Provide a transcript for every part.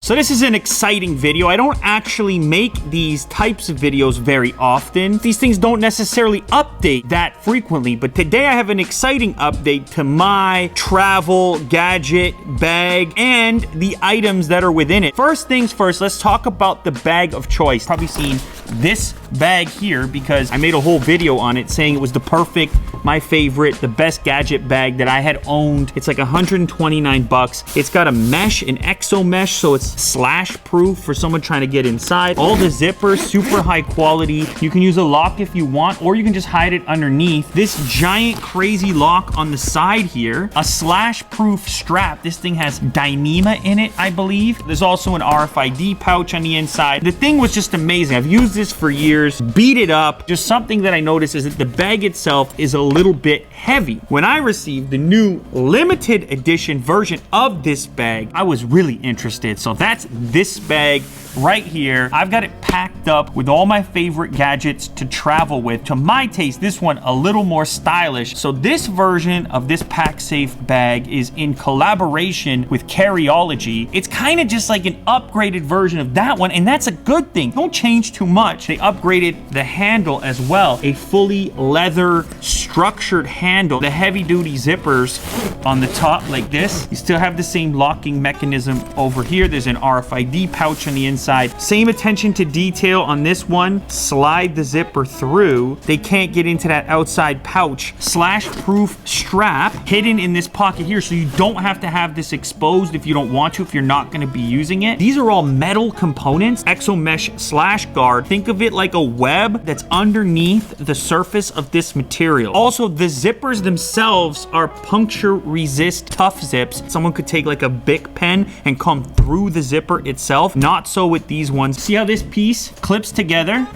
So this is an exciting video. I don't actually make these types of videos very often. These things don't necessarily update that frequently, but today I have an exciting update to my travel gadget bag and the items that are within it. First things first, let's talk about the bag of choice. Probably seen this bag here because I made a whole video on it saying it was the perfect, my favorite, the best gadget bag that I had owned. It's like 129 bucks. It's got a mesh, an exo mesh, so it's slash proof for someone trying to get inside. All the zippers, super high quality. You can use a lock if you want, or you can just hide it underneath. This giant crazy lock on the side here, a slash proof strap. This thing has Dyneema in it, I believe. There's also an RFID pouch on the inside. The thing was just amazing. I've used this for years, beat it up. Just something that I noticed is that the bag itself is a little bit heavy. When I received the new limited edition version of this bag, I was really interested. So that's this bag right here. I've got it packed up with all my favorite gadgets to travel with. To my taste, this one a little more stylish. So this version of this PackSafe bag is in collaboration with Carryology. It's kind of just like an upgraded version of that one, and that's a good thing. Don't change too much. They upgraded the handle as well. A fully leather structured handle. The heavy duty zippers on the top like this. You still have the same locking mechanism over here. There's an RFID pouch on the inside. Same attention to detail on this one. Slide the zipper through. They can't get into that outside pouch. Slash proof strap hidden in this pocket here, so you don't have to have this exposed if you don't want to, if you're not going to be using it. These are all metal components. Exo mesh slash guard. Think of it like a web that's underneath the surface of this material. Also, the zippers themselves are puncture resist tough zips. Someone could take like a Bic pen and come through the zipper itself. Not so with these ones. See how this piece clips together?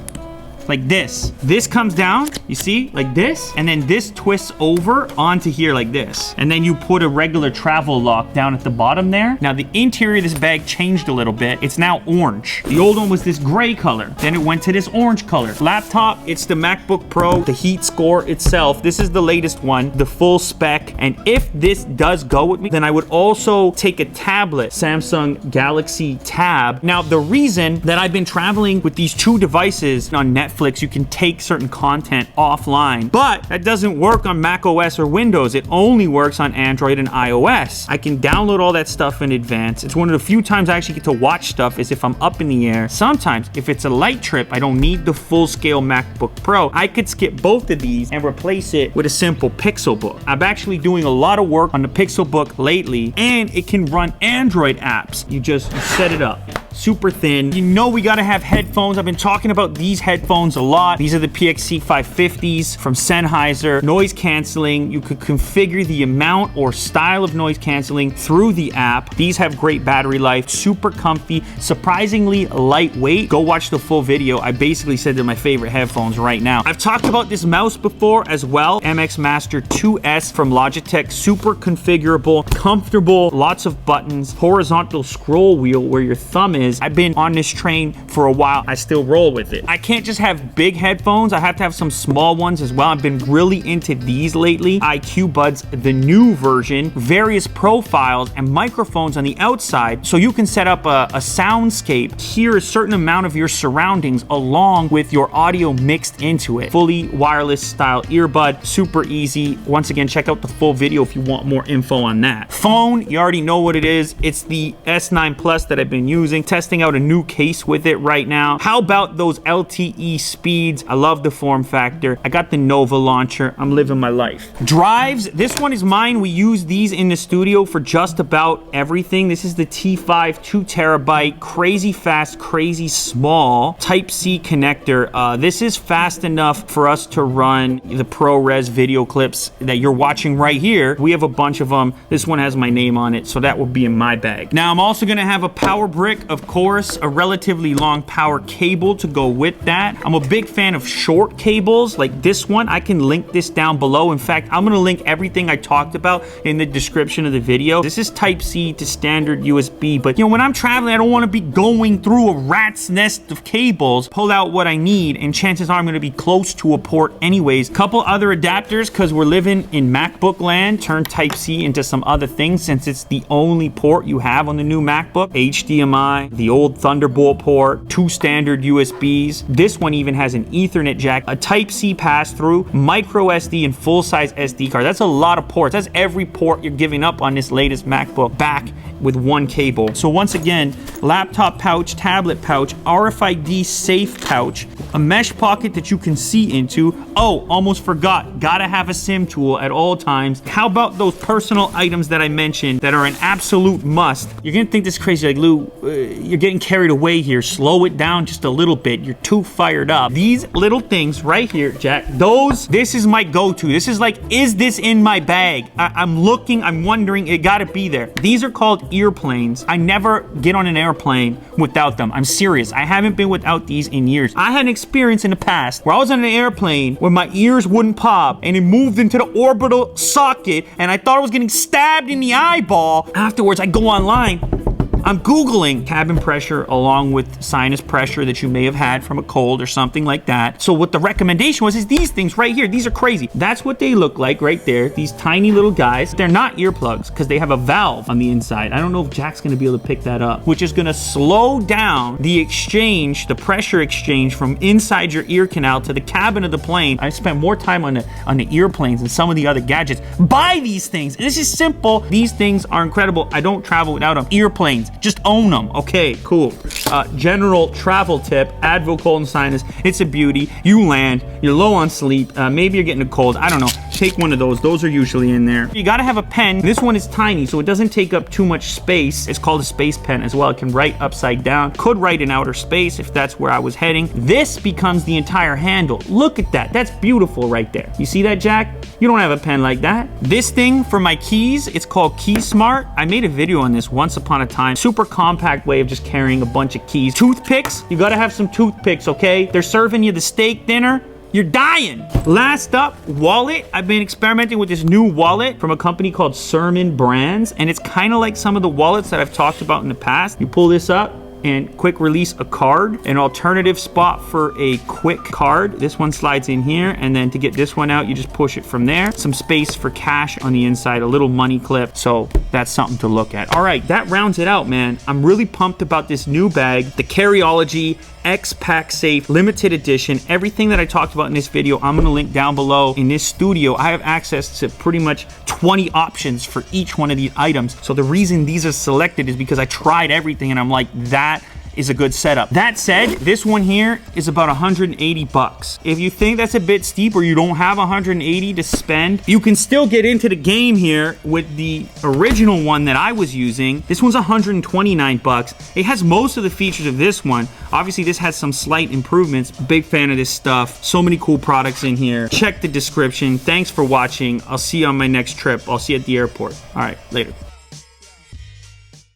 Like this. This comes down, you see, like this, and then this twists over onto here like this. And then you put a regular travel lock down at the bottom there. Now the interior of this bag changed a little bit. It's now orange. The old one was this gray color. Then it went to this orange color. Laptop, it's the MacBook Pro, the heat score itself. This is the latest one, the full spec. And if this does go with me, then I would also take a tablet, Samsung Galaxy Tab. Now the reason that I've been traveling with these two devices on Netflix, you can take certain content offline, but that doesn't work on Mac OS or Windows. It only works on Android and iOS. I can download all that stuff in advance. It's one of the few times I actually get to watch stuff is if I'm up in the air. Sometimes, if it's a light trip, I don't need the full-scale MacBook Pro. I could skip both of these and replace it with a simple Pixelbook. I'm actually doing a lot of work on the Pixelbook lately, and it can run Android apps. You just set it up. Super thin. You know we gotta have headphones. I've been talking about these headphones a lot. These are the PXC 550s from Sennheiser. Noise canceling. You could configure the amount or style of noise canceling through the app. These have great battery life, super comfy, surprisingly lightweight. Go watch the full video. I basically said they're my favorite headphones right now. I've talked about this mouse before as well. MX Master 2S from Logitech. Super configurable, comfortable, lots of buttons, horizontal scroll wheel where your thumb is. I've been on this train for a while. I still roll with it. I can't just have big headphones. I have to have some small ones as well. I've been really into these lately. IQ Buds, the new version, various profiles and microphones on the outside, so you can set up a soundscape, hear a certain amount of your surroundings along with your audio mixed into it. Fully wireless style earbud, super easy. Once again, check out the full video if you want more info on that. Phone, you already know what it is. It's the S9 Plus that I've been using. Testing out a new case with it right now. How about those LTE speeds? I love the form factor. I got the Nova launcher. I'm living my life. Drives, this one is mine. We use these in the studio for just about everything. This is the T5 2 terabyte, crazy fast, crazy small Type-C connector. This is fast enough for us to run the ProRes video clips that you're watching right here. We have a bunch of them. This one has my name on it, so that will be in my bag. Now I'm also gonna have a power brick of of course, a relatively long power cable to go with that. I'm a big fan of short cables like this one. I can link this down below. In fact, I'm gonna link everything I talked about in the description of the video. This is Type-C to standard USB, but you know, when I'm traveling, I don't wanna be going through a rat's nest of cables, pull out what I need, and chances are I'm gonna be close to a port anyways. Couple other adapters, because we're living in MacBook land, turn Type-C into some other things since it's the only port you have on the new MacBook. HDMI, the old Thunderbolt port, 2 standard USBs. This one even has an Ethernet jack, a Type-C pass-through, micro SD, and full-size SD card. That's a lot of ports. That's every port you're giving up on this latest MacBook back with one cable. So once again, laptop pouch, tablet pouch, RFID safe pouch, a mesh pocket that you can see into. Oh, almost forgot, gotta have a SIM tool at all times. How about those personal items that I mentioned that are an absolute must? You're gonna think this is crazy, like, Lou, you're getting carried away here. Slow it down just a little bit. You're too fired up. These little things right here, Jack, this is my go-to. This is like, is this in my bag? I'm looking, I'm wondering, it gotta be there. These are called earplanes. I never get on an airplane without them. I'm serious. I haven't been without these in years. I had an experience in the past where I was on an airplane where my ears wouldn't pop and it moved into the orbital socket and I thought I was getting stabbed in the eyeball. Afterwards, I go online, I'm Googling cabin pressure along with sinus pressure that you may have had from a cold or something like that. So what the recommendation was is these things right here. These are crazy. That's what they look like right there. These tiny little guys. They're not earplugs because they have a valve on the inside. I don't know if Jack's going to be able to pick that up, which is going to slow down the exchange, the pressure exchange from inside your ear canal to the cabin of the plane. I spent more time on the earplanes than some of the other gadgets. Buy these things. This is simple. These things are incredible. I don't travel without them. Earplanes. Just own them. Okay, cool. General travel tip, Advil cold and sinus. It's a beauty. You land, you're low on sleep, maybe you're getting a cold, I don't know. Take one of those. Those are usually in there. You gotta have a pen. This one is tiny, so it doesn't take up too much space. It's called a space pen as well. It can write upside down. Could write in outer space if that's where I was heading. This becomes the entire handle. Look at that. That's beautiful right there. You see that, Jack? You don't have a pen like that. This thing for my keys, it's called Key Smart. I made a video on this once upon a time. Super compact way of just carrying a bunch of keys. Toothpicks, you gotta have some toothpicks, okay? They're serving you the steak dinner, you're dying. Last up, wallet. I've been experimenting with this new wallet from a company called Sermon Brands, and it's kind of like some of the wallets that I've talked about in the past. You pull this up and quick release a card, an alternative spot for a quick card. This one slides in here, and then to get this one out, you just push it from there. Some space for cash on the inside, a little money clip. So that's something to look at. All right, that rounds it out, man. I'm really pumped about this new bag, the Carryology X PackSafe limited edition. Everything that I talked about in this video, I'm gonna link down below. In this studio, I have access to pretty much 20 options for each one of these items. So the reason these are selected is because I tried everything and I'm like, that is a good setup. That said, this one here is about 180 bucks. If you think that's a bit steep or you don't have 180 to spend, you can still get into the game here with the original one that I was using. This one's 129 bucks. It has most of the features of this one. Obviously, this has some slight improvements. Big fan of this stuff. So many cool products in here. Check the description. Thanks for watching. I'll see you on my next trip. I'll see you at the airport. All right, later.